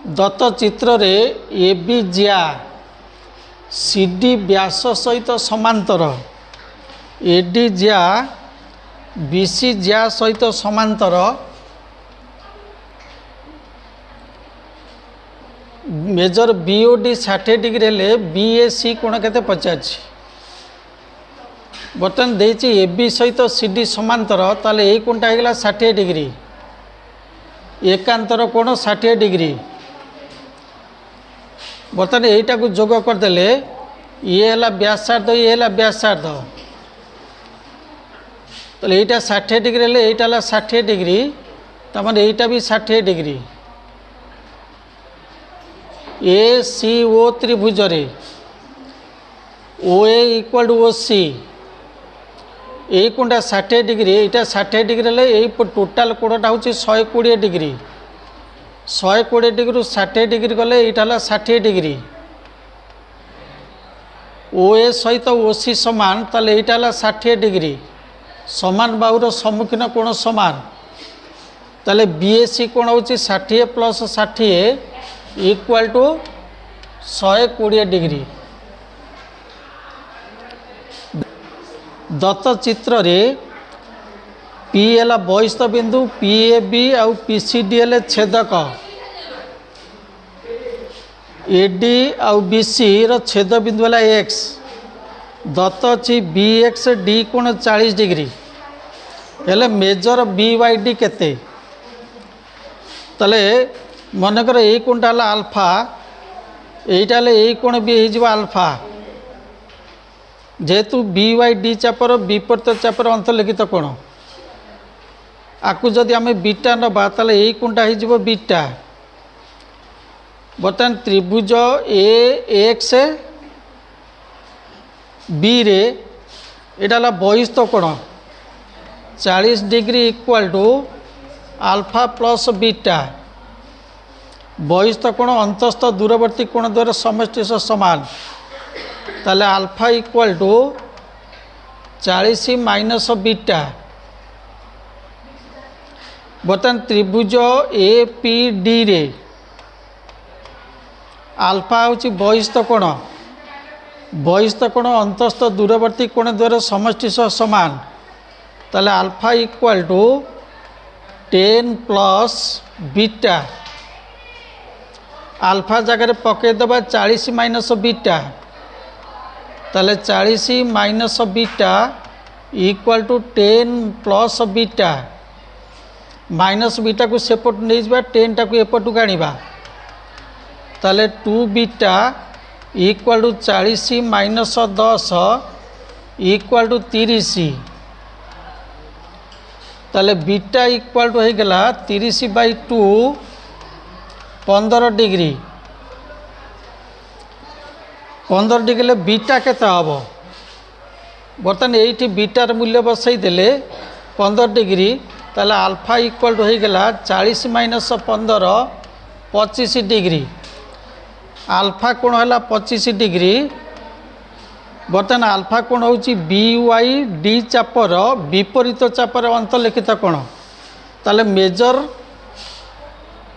दत्त चित्र रे A B ज्या सी डी व्यास सहित समांतर ए डी ज्या बी सी ज्या सहित समांतर measure B O D 60 degree हेले बी ए सी कोण केते पचार बर्तमान देछि ए बी सहित सी डी समांतर ताले ए कोणटा हेगला 60 डिग्री एकांतर कोण 60 डिग्री बर्तमान यहीटा को जोग करदे ये है व्यासार्ध ये है व्यासार्ध तो यहीटा 60 डिग्री हेले यहीटा 60 डिग्री तमाने यहीटा भी 60 डिग्री ए सी ओ त्रिभुज रे ओ ए इक्वल टू ओ सी यही कोणटा 60 डिग्री यहाँ 60 डिग्री हेले यही टोटाल कोणटा हूँ 120 डिग्री 120 डिग्री 60 डिग्री गले यहाँ 60 डिग्री ओ ए सहित ओ सी समान ताले यहाँ 60 डिग्री समान बाहुर सम्मुखीन कोण समान ताले बी ए सी कोण हूँ 60 प्लस 60 इक्वल टू 120 डिग्री। दत्त चित्र रे पी है बहिस्थ बिंदु पी ए बी आउ पी सी डी है छेदक ए डी आउ बी सी रो छेद बिंदु है एक्स दत्त अच्छी बी एक्स डी कोण 40 डिग्री हेले मेजर बी वाई डी केते तले मनकर यही कोणटा है आल्फा यहीटा यही कोण भी हो आल्फा जेहेतु बी वाई डी चापर विपरीत चापर अंतर्लिखित कोण आकु जदि आम बीटा नबा ताले यही कोणटा हो बीटा बर्तमान त्रिभुज ए एक्स बी रे एटा बहिस्थ कोण 40 degree equal to alpha plus beta बहिस्थ कोण अंतस्थ दूरवर्ती कोण द्वारा समष्टि समान ताले alpha equal to 40 minus beta बर्तमान त्रिभुज ए पी डी रे आल्फा हूँ बहिस्थ कोण अंतस्थ दूरवर्ती कोण द्वारा समष्टि समान ताले alpha equal to 10 plus beta alpha जगह पकईदबा 40 माइनस बीटा ताले 40 minus beta equal to 10 plus beta minus beta को सेपट नहीं जा 10 टाक एपटू आनिबा ताले 2 beta equal to 40 minus 10 equal to 30 ताले बीटा इक्वल टू होगला 30/2 15 डिग्री 15 डिग्री बीटा केते हम बर्तमान ये बीटार मूल्य बसई देले 15 डिग्री ताले आल्फा इक्वल टू होगला 40 माइनस 15 25 डिग्री आल्फा कोण है 25 डिग्री बर्तमान आल्फा कोण हूँ बी वाई डी चापर विपरीत चापर अंतर्लिखित कोण ताले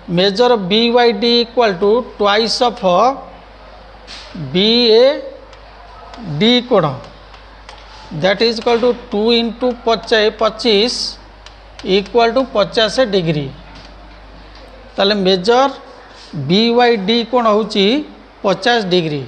major B Y D equal to twice of B A D कोण that is equal to 2 into 25 equal to 50 degree ताले मेजर बी वाई डी कोण हूँ 50 डिग्री।